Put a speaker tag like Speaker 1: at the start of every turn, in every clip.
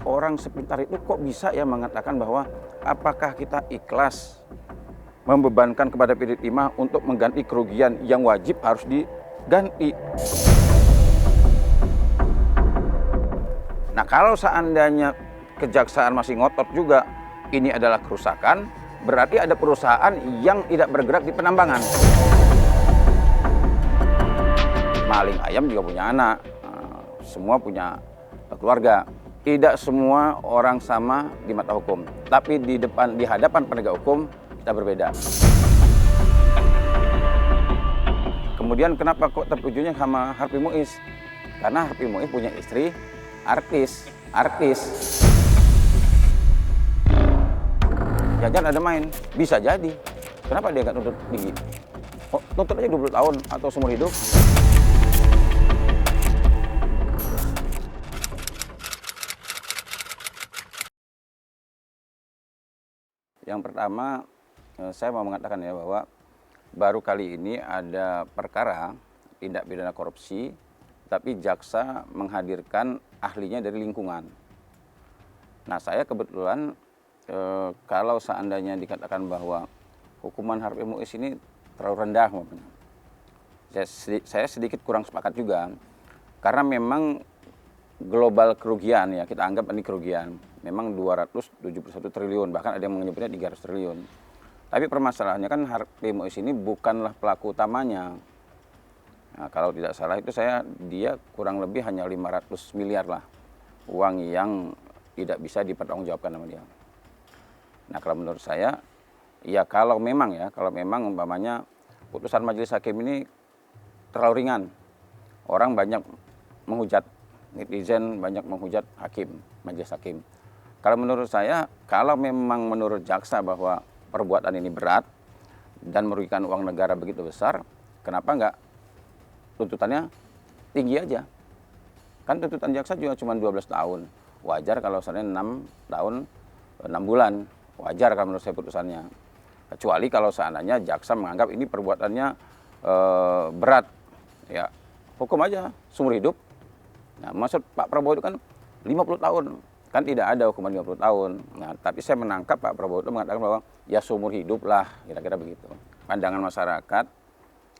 Speaker 1: orang sepintar itu kok bisa ya mengatakan bahwa apakah kita ikhlas membebankan kepada PD Timah untuk mengganti kerugian yang wajib harus diganti. Nah, kalau seandainya kejaksaan masih ngotot juga ini adalah kerusakan, berarti ada perusahaan yang tidak bergerak di penambangan. Maling ayam juga punya anak, semua punya keluarga. Tidak semua orang sama di mata hukum, tapi di hadapan penegak hukum kita berbeda. Kemudian kenapa kok tertujunya sama Harvey Muiz? Karena Harvey Muiz punya istri artis. Jajan ada main, bisa jadi. Kenapa dia nggak tuntut tinggi? Tuntut aja 20 tahun atau seumur hidup. Yang pertama, saya mau mengatakan ya bahwa baru kali ini ada perkara tindak pidana korupsi, tapi jaksa menghadirkan ahlinya dari lingkungan. Nah, saya kebetulan kalau seandainya dikatakan bahwa hukuman Harvey Muiz ini terlalu rendah, saya sedikit kurang sepakat juga, karena memang global kerugian ya, kita anggap ini kerugian, memang 271 triliun, bahkan ada yang menyebutnya 300 triliun. Tapi permasalahannya kan Harvey Muiz ini bukanlah pelaku utamanya. Nah, kalau tidak salah itu dia kurang lebih hanya 500 miliar lah uang yang tidak bisa dipertanggungjawabkan sama dia. Nah, kalau menurut saya, ya kalau memang umpamanya putusan majelis hakim ini terlalu ringan, orang banyak menghujat, netizen banyak menghujat majelis hakim. Kalau menurut saya, kalau memang menurut jaksa bahwa perbuatan ini berat dan merugikan uang negara begitu besar, kenapa enggak tuntutannya tinggi aja? Kan tuntutan jaksa juga cuma 12 tahun. Wajar kalau misalnya 6 tahun 6 bulan. Wajar kalau menurut saya putusannya. Kecuali kalau seandainya jaksa menganggap ini perbuatannya berat. Ya, hukum aja seumur hidup. Nah, maksud Pak Prabowo itu kan 50 tahun. Kan tidak ada hukuman 50 tahun. Nah, tapi saya menangkap Pak Prabowo itu mengatakan bahwa ya seumur hidup lah, kira-kira begitu. Pandangan masyarakat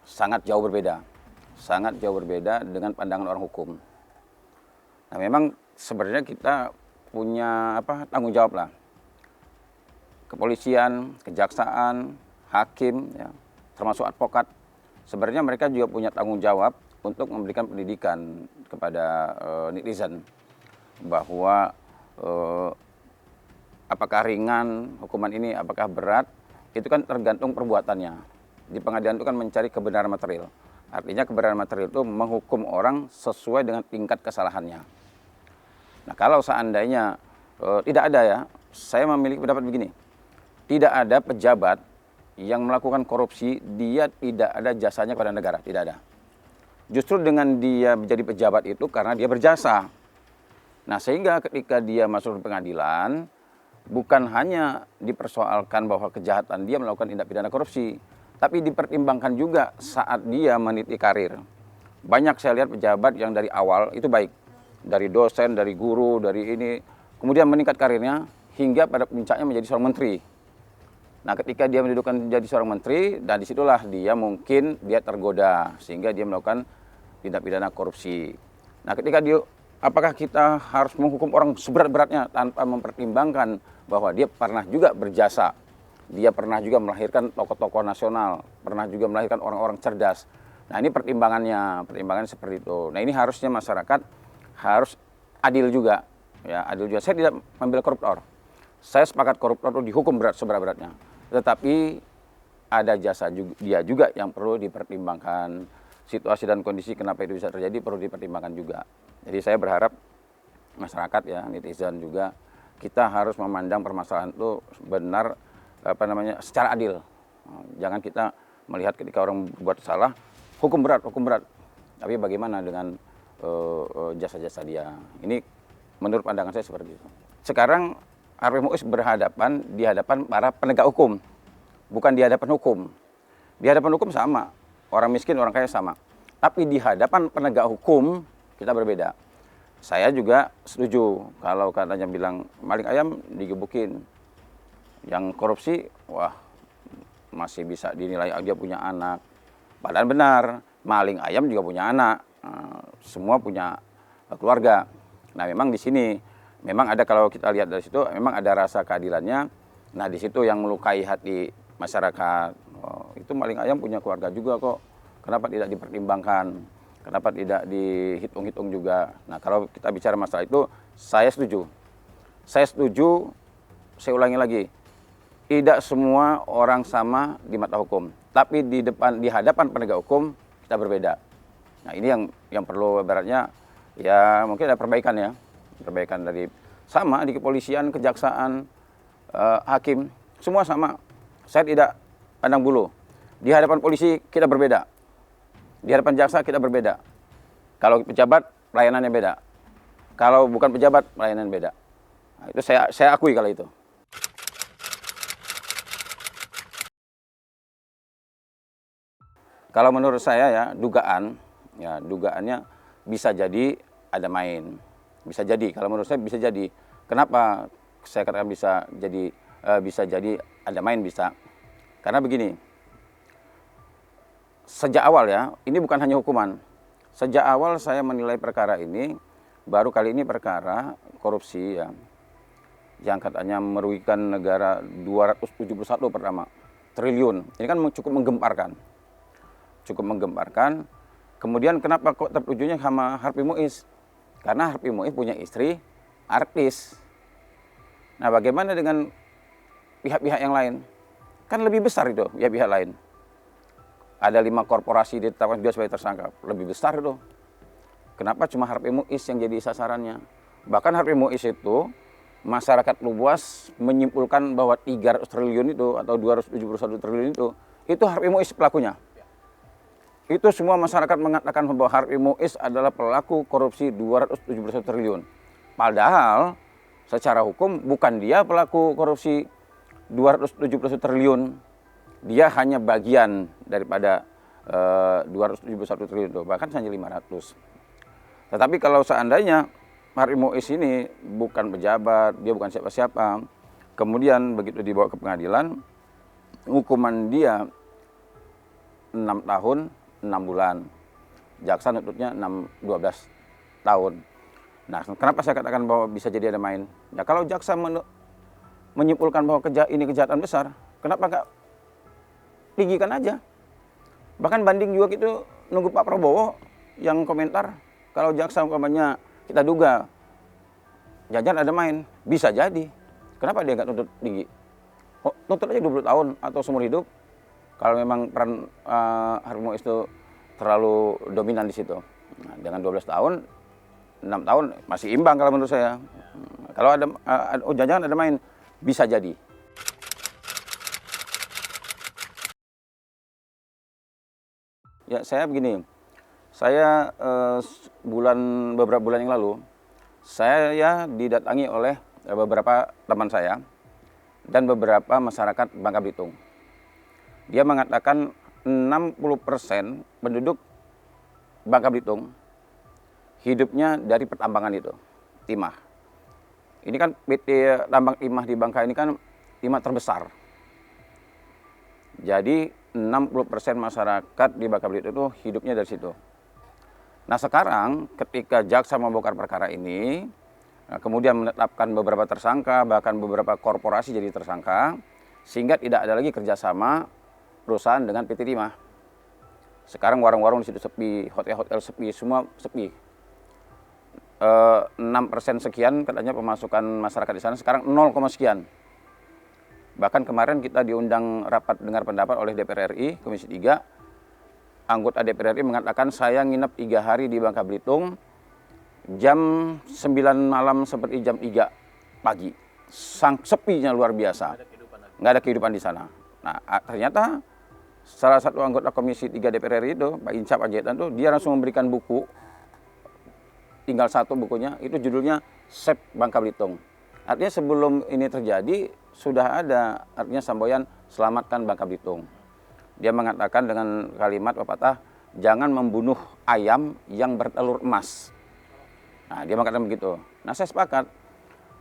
Speaker 1: sangat jauh berbeda. Sangat jauh berbeda dengan pandangan orang hukum. Nah, memang sebenarnya kita punya tanggung jawab lah. Kepolisian, kejaksaan, hakim, ya, termasuk advokat, sebenarnya mereka juga punya tanggung jawab untuk memberikan pendidikan kepada netizen bahwa apakah ringan hukuman ini, apakah berat, itu kan tergantung perbuatannya. Di pengadilan itu kan mencari kebenaran material. Artinya kebenaran material itu menghukum orang sesuai dengan tingkat kesalahannya. Nah, kalau seandainya tidak ada ya, saya memiliki pendapat begini. Tidak ada pejabat yang melakukan korupsi, dia tidak ada jasanya kepada negara, tidak ada. Justru dengan dia menjadi pejabat itu karena dia berjasa. Nah, sehingga ketika dia masuk ke pengadilan, bukan hanya dipersoalkan bahwa kejahatan dia melakukan tindak pidana korupsi, tapi dipertimbangkan juga saat dia meniti karir. Banyak saya lihat pejabat yang dari awal itu baik, dari dosen, dari guru, dari ini, kemudian meningkat karirnya hingga pada puncaknya menjadi seorang menteri. Nah, ketika dia mendudukan menjadi seorang menteri, dan disitulah dia mungkin tergoda sehingga dia melakukan tindak pidana korupsi. Nah, ketika apakah kita harus menghukum orang seberat-beratnya tanpa mempertimbangkan bahwa dia pernah juga berjasa, dia pernah juga melahirkan tokoh-tokoh nasional, pernah juga melahirkan orang-orang cerdas. Nah, ini pertimbangannya seperti itu. Nah, ini harusnya masyarakat harus adil juga, ya adil juga. Saya tidak membela koruptor. Saya sepakat koruptor itu dihukum berat seberat-beratnya. Tetapi ada jasa dia juga yang perlu dipertimbangkan. Situasi dan kondisi kenapa itu bisa terjadi perlu dipertimbangkan juga. Jadi saya berharap masyarakat ya, netizen juga, kita harus memandang permasalahan itu benar secara adil. Jangan kita melihat ketika orang berbuat salah, hukum berat. Tapi bagaimana dengan jasa-jasa dia? Ini menurut pandangan saya seperti itu. Sekarang Harvey Muiz di hadapan para penegak hukum, bukan di hadapan hukum. Di hadapan hukum sama, orang miskin, orang kaya sama. Tapi di hadapan penegak hukum kita berbeda. Saya juga setuju kalau katanya bilang maling ayam digebukin. Yang korupsi, wah masih bisa dinilai dia punya anak. Padahal benar, maling ayam juga punya anak. Semua punya keluarga. Nah memang di sini, memang ada kalau kita lihat dari situ, memang ada rasa keadilannya. Nah di situ yang melukai hati masyarakat. Oh, itu maling ayam punya keluarga juga kok. Kenapa tidak dipertimbangkan? Kenapa tidak dihitung-hitung juga? Nah kalau kita bicara masalah itu, saya setuju. Saya setuju, saya ulangi lagi. Tidak semua orang sama di mata hukum, tapi di hadapan penegak hukum kita berbeda. Nah ini yang perlu ibaratnya ya mungkin ada perbaikan ya, perbaikan dari sama di kepolisian, kejaksaan, hakim, semua sama. Saya tidak pandang bulu. Di hadapan polisi kita berbeda, di hadapan jaksa kita berbeda. Kalau pejabat pelayanannya beda, kalau bukan pejabat pelayanan beda. Nah, itu saya akui kalau itu. Kalau menurut saya ya dugaannya bisa jadi ada main, bisa jadi. Kalau menurut saya bisa jadi. Kenapa saya katakan bisa jadi ada main bisa? Karena begini, sejak awal ya, ini bukan hanya hukuman. Sejak awal saya menilai perkara ini, baru kali ini perkara korupsi ya, yang katanya merugikan negara 271 pertama triliun. Ini kan cukup menggemparkan. Kemudian kenapa kok tertujunya sama Harvey Muiz? Karena Harvey Muiz punya istri artis. Nah bagaimana dengan pihak-pihak yang lain? Kan lebih besar itu pihak-pihak lain. Ada 5 korporasi ditetapkan dia sebagai tersangka, lebih besar itu. Kenapa cuma Harvey Muiz yang jadi sasarannya? Bahkan Harvey Muiz itu masyarakat luas menyimpulkan bahwa 300 triliun itu atau 271 triliun itu Harvey Muiz pelakunya. Itu semua masyarakat mengatakan bahwa Harvey Muiz adalah pelaku korupsi 271 triliun. Padahal secara hukum bukan dia pelaku korupsi 271 triliun. Dia hanya bagian daripada 271 triliun itu, bahkan hanya 500. Tetapi kalau seandainya Harvey Muiz ini bukan pejabat, dia bukan siapa-siapa, kemudian begitu dibawa ke pengadilan, hukuman dia 6 tahun 6 bulan, jaksa nuntutnya 12 tahun. Nah, kenapa saya katakan bahwa bisa jadi ada main? Ya kalau jaksa menyimpulkan bahwa ini kejahatan besar, kenapa nggak tinggikan aja? Bahkan banding juga gitu, nunggu Pak Prabowo yang komentar, kalau jaksa umpamanya kita duga jajan ada main, bisa jadi. Kenapa dia nggak tuntut tinggi? Oh, tuntut aja 20 tahun atau seumur hidup. Kalau memang peran Harvey Muiz itu terlalu dominan di situ. Nah, dengan 12 tahun, 6 tahun masih imbang kalau menurut saya. Kalau ada jangan ada main, bisa jadi. Ya saya begini, saya beberapa bulan yang lalu, saya didatangi oleh beberapa teman saya dan beberapa masyarakat Bangka Belitung. Dia mengatakan 60% penduduk Bangka Belitung hidupnya dari pertambangan itu, timah. Ini kan PT Tambang Timah di Bangka ini kan timah terbesar. Jadi 60% masyarakat di Bangka Belitung itu hidupnya dari situ. Nah sekarang ketika jaksa membongkar perkara ini, kemudian menetapkan beberapa tersangka, bahkan beberapa korporasi jadi tersangka, sehingga tidak ada lagi kerjasama perusahaan dengan PT Timah. Sekarang warung-warung di situ sepi, hotel-hotel sepi, semua sepi. 6% sekian katanya pemasukan masyarakat di sana, sekarang 0, sekian. Bahkan kemarin kita diundang rapat dengar pendapat oleh DPR RI, Komisi 3. Anggota DPR RI mengatakan saya nginep 3 hari di Bangka Belitung, jam 9 malam seperti jam 3 pagi. Sepinya luar biasa, nggak ada kehidupan di sana. Nah ternyata salah satu anggota Komisi 3 DPR RI itu, Pak Inca Panjaitan tuh, dia langsung memberikan buku, tinggal 1 bukunya, itu judulnya Save Bangka Belitung. Artinya sebelum ini terjadi, sudah ada artinya semboyan selamatkan Bangka Belitung. Dia mengatakan dengan kalimat pepatah, jangan membunuh ayam yang bertelur emas. Nah, dia mengatakan begitu. Nah, saya sepakat.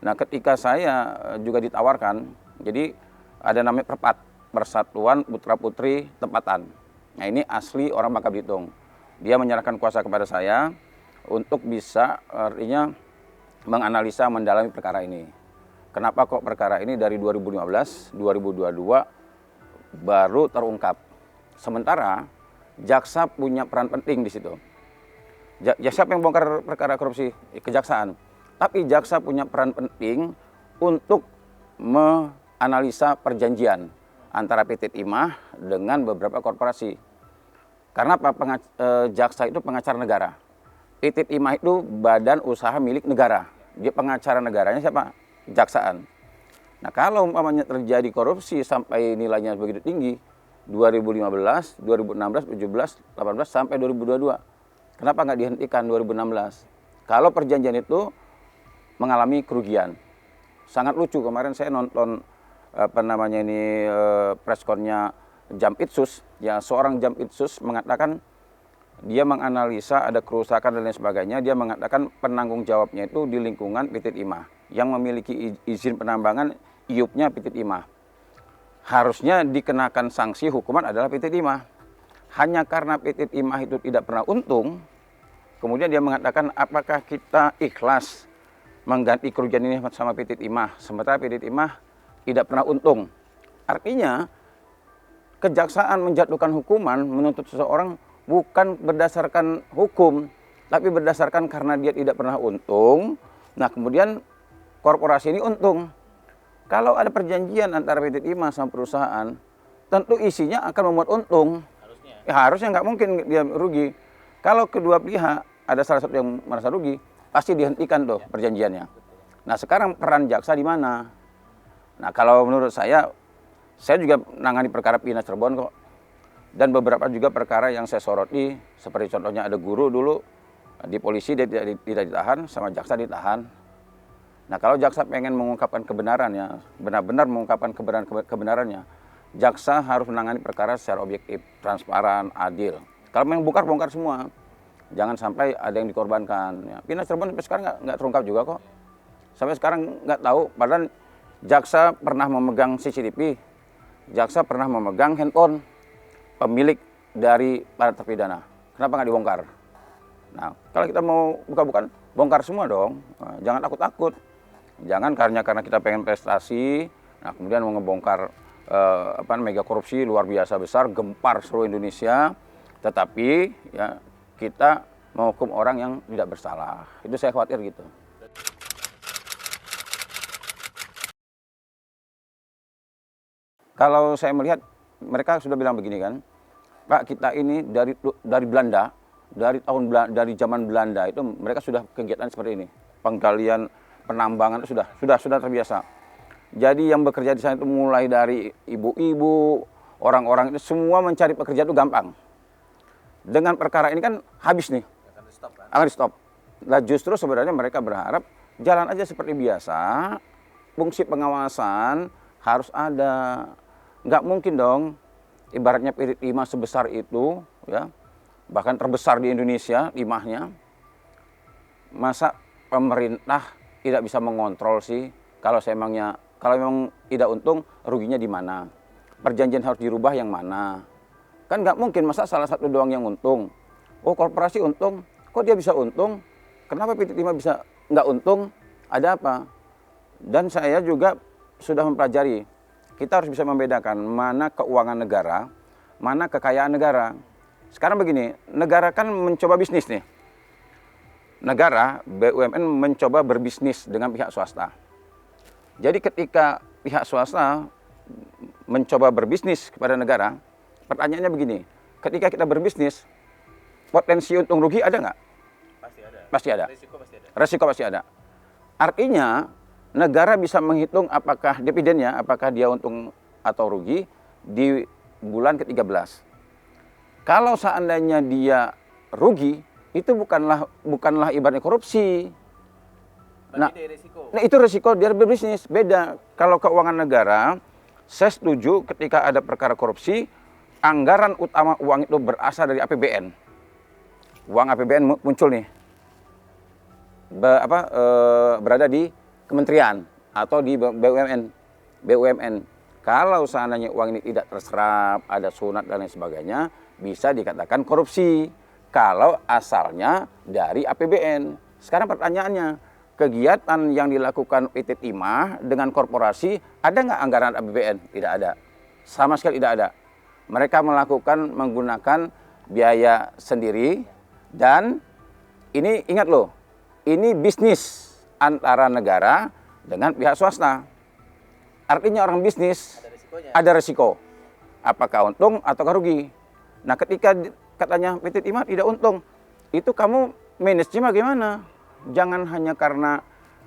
Speaker 1: Nah, ketika saya juga ditawarkan, jadi ada namanya Perpat, Persatuan Putra Putri Tempatan. Nah, ini asli orang Bangka Belitung. Dia menyerahkan kuasa kepada saya untuk bisa artinya menganalisa mendalami perkara ini. Kenapa kok perkara ini dari 2015, 2022 baru terungkap. Sementara jaksa punya peran penting di situ. Jaksa yang bongkar perkara korupsi? Kejaksaan. Tapi jaksa punya peran penting untuk menganalisa perjanjian antara PT Timah dengan beberapa korporasi. Karena jaksa itu pengacara negara. PT Timah itu badan usaha milik negara. Dia pengacara negaranya siapa? Kejaksaan. Nah, kalau umpamanya terjadi korupsi sampai nilainya begitu tinggi, 2015, 2016, 17, 18 sampai 2022. Kenapa nggak dihentikan 2016? Kalau perjanjian itu mengalami kerugian. Sangat lucu, kemarin saya nonton preskonnya Jampitsus, ya seorang Jampitsus mengatakan dia menganalisa ada kerusakan dan lain sebagainya, dia mengatakan penanggung jawabnya itu di lingkungan PT Timah yang memiliki izin penambangan IUP-nya PT Timah. Harusnya dikenakan sanksi hukuman adalah PT Timah. Hanya karena PT Timah itu tidak pernah untung, kemudian dia mengatakan apakah kita ikhlas mengganti kerugian ini sama PT Timah, sementara PT Timah tidak pernah untung. Artinya kejaksaan menjatuhkan hukuman menuntut seseorang bukan berdasarkan hukum, tapi berdasarkan karena dia tidak pernah untung. Nah, kemudian korporasi ini untung. Kalau ada perjanjian antara PT Timah sama perusahaan, tentu isinya akan membuat untung. Harusnya nggak mungkin dia rugi. Kalau kedua pihak ada salah satu yang merasa rugi, pasti dihentikan tuh perjanjiannya. Nah, sekarang peran jaksa di mana? Nah, kalau menurut saya juga menangani perkara pidana Cirebon kok. Dan beberapa juga perkara yang saya soroti, seperti contohnya ada guru dulu di polisi dia tidak ditahan, sama jaksa ditahan. Nah, kalau jaksa pengen mengungkapkan kebenarannya, benar-benar mengungkapkan kebenarannya, jaksa harus menangani perkara secara objektif, transparan, adil. Kalau memang bongkar semua, jangan sampai ada yang dikorbankan. Ya, pidana Cirebon sampai sekarang nggak terungkap juga kok. Sampai sekarang nggak tahu, padahal jaksa pernah memegang CCTV, jaksa pernah memegang handphone pemilik dari para terpidana. Kenapa nggak dibongkar? Nah, kalau kita mau buka-bukaan, bongkar semua dong. Nah, jangan takut-takut. Jangan karena kita pengen prestasi, nah kemudian mau ngebongkar mega korupsi luar biasa besar, gempar seluruh Indonesia, tetapi ya kita menghukum orang yang tidak bersalah. Itu saya khawatir gitu. Kalau saya melihat mereka sudah bilang begini kan, Pak, kita ini dari Belanda, dari zaman Belanda itu mereka sudah kegiatan seperti ini. Penggalian, penambangan itu sudah terbiasa. Jadi yang bekerja di sana itu mulai dari ibu-ibu, orang-orang itu semua mencari pekerjaan itu gampang. Dengan perkara ini kan habis nih. Akan di stop. Nah, justru sebenarnya mereka berharap jalan aja seperti biasa. Fungsi pengawasan harus ada. Nggak mungkin dong ibaratnya PT Timah sebesar itu, ya, bahkan terbesar di Indonesia timahnya, masa pemerintah tidak bisa mengontrol sih? Kalau memang tidak untung, ruginya di mana? Perjanjian harus dirubah yang mana? Kan nggak mungkin masa salah satu doang yang untung. Oh, korporasi untung, kok dia bisa untung? Kenapa PT Timah bisa nggak untung? Ada apa? Dan saya juga sudah mempelajari. Kita harus bisa membedakan mana keuangan negara, mana kekayaan negara. Sekarang begini, negara kan mencoba bisnis nih. Negara, BUMN mencoba berbisnis dengan pihak swasta. Jadi ketika pihak swasta mencoba berbisnis kepada negara, pertanyaannya begini, ketika kita berbisnis, potensi untung rugi ada nggak? Pasti ada. Pasti ada. Resiko pasti ada. Artinya, negara bisa menghitung apakah dividennya, apakah dia untung atau rugi di bulan ke-13. Kalau seandainya dia rugi, itu bukanlah ibaratnya korupsi. Nah, itu resiko dia berbisnis. Beda. Kalau keuangan negara, saya setuju ketika ada perkara korupsi, anggaran utama uang itu berasal dari APBN. Uang APBN muncul nih. berada di kementerian atau di BUMN. Kalau seandainya uang ini tidak terserap, ada sunat dan lain sebagainya, bisa dikatakan korupsi. Kalau asalnya dari APBN. Sekarang pertanyaannya, kegiatan yang dilakukan PT Timah dengan korporasi, ada nggak anggaran APBN? Tidak ada. Sama sekali tidak ada. Mereka melakukan menggunakan biaya sendiri dan ini ingat loh, ini bisnis antara negara dengan pihak swasta. Artinya orang bisnis ada resiko. Apakah untung atau rugi. Nah ketika katanya PT Timah tidak untung, itu kamu manajemen bagaimana? Jangan hanya karena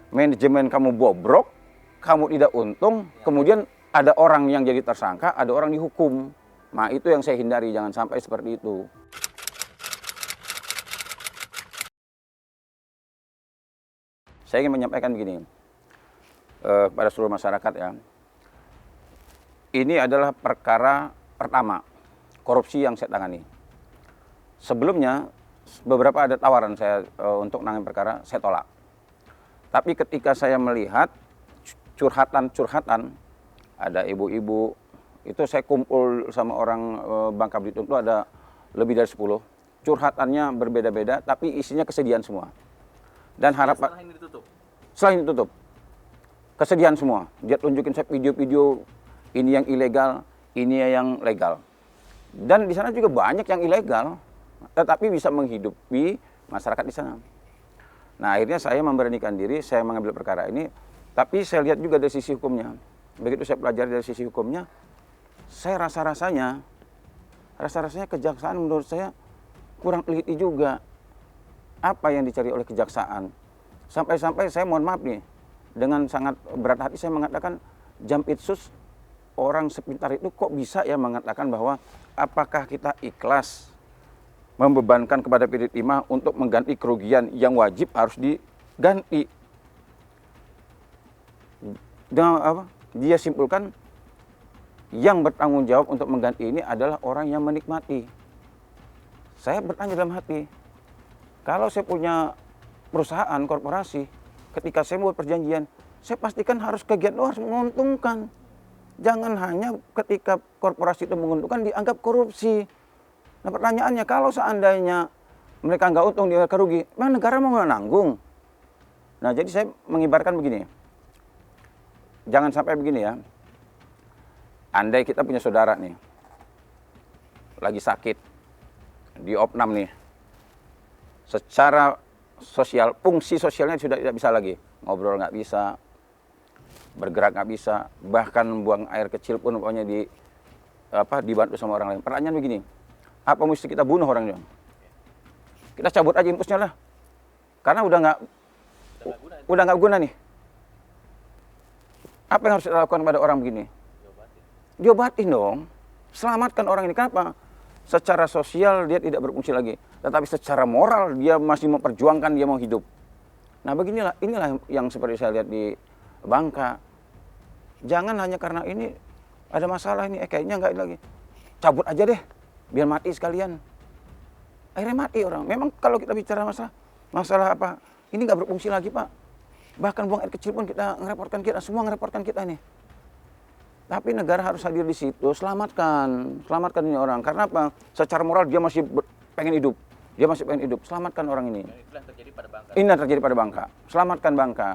Speaker 1: manajemen kamu bobrok, kamu tidak untung, kemudian ada orang yang jadi tersangka, ada orang dihukum. Nah itu yang saya hindari, jangan sampai seperti itu. Saya ingin menyampaikan begini, pada seluruh masyarakat ya. Ini adalah perkara pertama, korupsi yang saya tangani. Sebelumnya, beberapa ada tawaran saya untuk menangani perkara, saya tolak. Tapi ketika saya melihat curhatan, ada ibu-ibu, itu saya kumpul sama orang Bangka Belitung itu ada lebih dari 10. Curhatannya berbeda-beda, tapi isinya kesedihan semua. Dan harapan setelah ini ditutup, kesedihan semua. Dia tunjukin saya video-video, ini yang ilegal, ini yang legal. Dan di sana juga banyak yang ilegal, tetapi bisa menghidupi masyarakat di sana. Nah akhirnya saya memberanikan diri, saya mengambil perkara ini, tapi saya lihat juga dari sisi hukumnya. Begitu saya pelajari dari sisi hukumnya, saya rasa-rasanya kejaksaan menurut saya kurang teliti juga. Apa yang dicari oleh kejaksaan. Sampai-sampai saya mohon maaf nih, dengan sangat berat hati saya mengatakan Jampitsus, orang sepintar itu kok bisa ya mengatakan bahwa apakah kita ikhlas membebankan kepada PT Timah untuk mengganti kerugian yang wajib harus diganti. Dan dia simpulkan yang bertanggung jawab untuk mengganti ini adalah orang yang menikmati. Saya bertanya dalam hati, kalau saya punya perusahaan, korporasi, ketika saya membuat perjanjian, saya pastikan harus kegiatan harus menguntungkan. Jangan hanya ketika korporasi itu menguntungkan dianggap korupsi. Nah pertanyaannya, kalau seandainya mereka nggak untung, dia rugi, memang negara mau menanggung? Nah jadi saya mengibarkan begini, jangan sampai begini ya, andai kita punya saudara nih, lagi sakit, di opnam nih, secara sosial, fungsi sosialnya sudah tidak bisa lagi, ngobrol nggak bisa, bergerak nggak bisa, bahkan buang air kecil pun pokoknya dibantu sama orang lain. Pertanyaan begini, apa mesti kita bunuh orangnya? Kita cabut aja impusnya lah, karena udah nggak guna nih. Apa yang harus kita lakukan pada orang begini? Diobatin dong, selamatkan orang ini. Kenapa? Secara sosial dia tidak berfungsi lagi, tetapi secara moral dia masih memperjuangkan, dia mau hidup. Nah inilah yang seperti saya lihat di Bangka. Jangan hanya karena ini ada masalah ini, kayaknya nggak lagi, cabut aja deh, biar mati sekalian. Akhirnya mati orang. Memang kalau kita bicara masalah apa, ini nggak berfungsi lagi Pak. Bahkan buang air kecil pun kita ngerepotkan kita, semua ngerepotkan kita nih. Tapi negara harus hadir di situ, selamatkan ini orang. Karena apa? Secara moral dia masih pengen hidup, Selamatkan orang ini. Dan itulah yang terjadi pada Bangka. Ini yang terjadi pada Bangka. Selamatkan Bangka.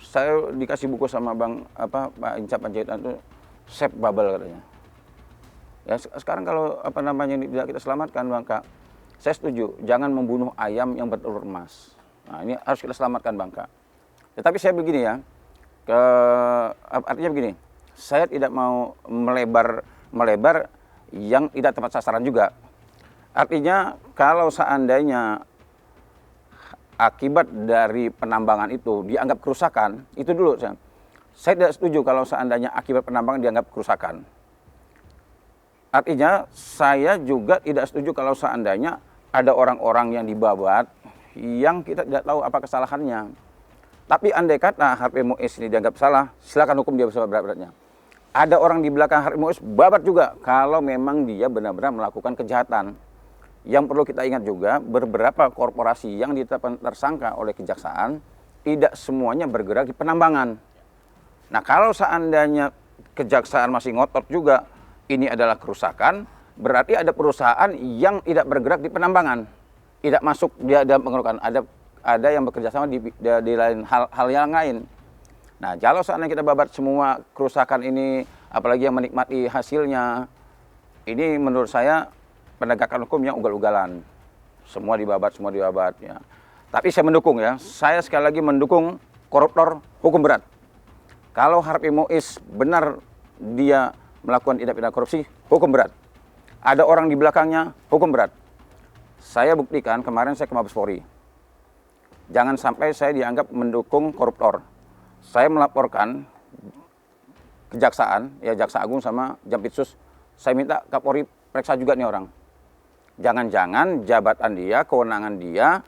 Speaker 1: Saya dikasih buku sama Pak Inca Panjaitan itu Safe Bubble katanya. Ya sekarang kalau ini tidak kita selamatkan Bangka, saya setuju. Jangan membunuh ayam yang bertelur emas. Nah ini harus kita selamatkan Bangka. Tetapi saya begini ya, artinya begini. Saya tidak mau melebar yang tidak tepat sasaran juga. Artinya kalau seandainya akibat dari penambangan itu dianggap kerusakan, itu dulu saya tidak setuju kalau seandainya akibat penambangan dianggap kerusakan. Artinya saya juga tidak setuju kalau seandainya ada orang-orang yang dibabat yang kita tidak tahu apa kesalahannya. Tapi andai kata Harvey Mois ini dianggap salah, silakan hukum dia berat-beratnya. Ada orang di belakang Harvey Mois babat juga kalau memang dia benar-benar melakukan kejahatan. Yang perlu kita ingat juga, beberapa korporasi yang ditetapkan tersangka oleh kejaksaan, tidak semuanya bergerak di penambangan. Nah, kalau seandainya kejaksaan masih ngotot juga, ini adalah kerusakan, berarti ada perusahaan yang tidak bergerak di penambangan. Tidak masuk dia dalam pengerusakan, ada yang bekerja sama di lain hal yang lain. Nah, kalau seandainya kita babat semua kerusakan ini, apalagi yang menikmati hasilnya, ini menurut saya penegakan hukum yang ugal-ugalan. Semua dibabat ya. Tapi saya mendukung ya, saya sekali lagi mendukung koruptor hukum berat. Kalau Harvey Mois benar dia melakukan tindak pidana korupsi, hukum berat. Ada orang di belakangnya, hukum berat. Saya buktikan kemarin saya ke Mabes Polri. Jangan sampai saya dianggap mendukung koruptor. Saya melaporkan kejaksaan, ya Jaksa Agung sama Jampitsus, saya minta Kapolri periksa juga nih orang. Jangan-jangan jabatan dia, kewenangan dia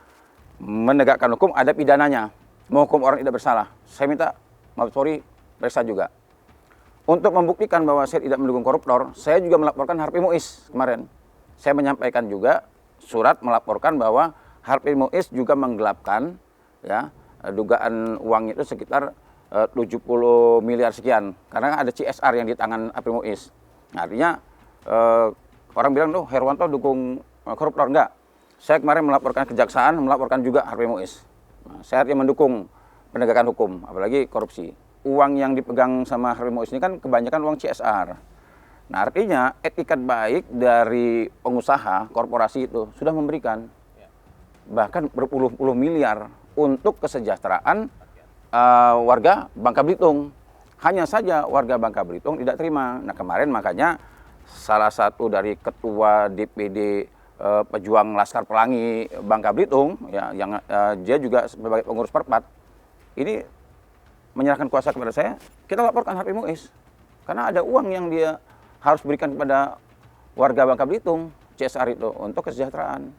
Speaker 1: menegakkan hukum ada pidananya, menghukum orang tidak bersalah. Saya minta Mabes Polri periksa juga. Untuk membuktikan bahwa saya tidak mendukung koruptor, saya juga melaporkan Harvey Mois kemarin. Saya menyampaikan juga surat melaporkan bahwa Harvey Mois juga menggelapkan ya dugaan uang itu sekitar 70 miliar sekian. Karena ada CSR yang di tangan Harvey Mois. Nah, artinya orang bilang tuh Herwanto dukung koruptor, enggak. Saya kemarin melaporkan kejaksaan, melaporkan juga Harvey Mois. Nah, saya artinya mendukung penegakan hukum, apalagi korupsi. Uang yang dipegang sama Harvey Mois ini kan kebanyakan uang CSR. Nah, artinya etikat baik dari pengusaha korporasi itu sudah memberikan bahkan berpuluh-puluh miliar untuk kesejahteraan warga Bangka Belitung. Hanya saja warga Bangka Belitung tidak terima. Nah, kemarin makanya salah satu dari ketua DPD pejuang Laskar Pelangi Bangka Belitung, ya, yang dia juga sebagai pengurus Perpat, ini menyerahkan kuasa kepada saya. Kita laporkan Harvey Mois karena ada uang yang dia harus berikan kepada warga Bangka Belitung, CSR itu untuk kesejahteraan.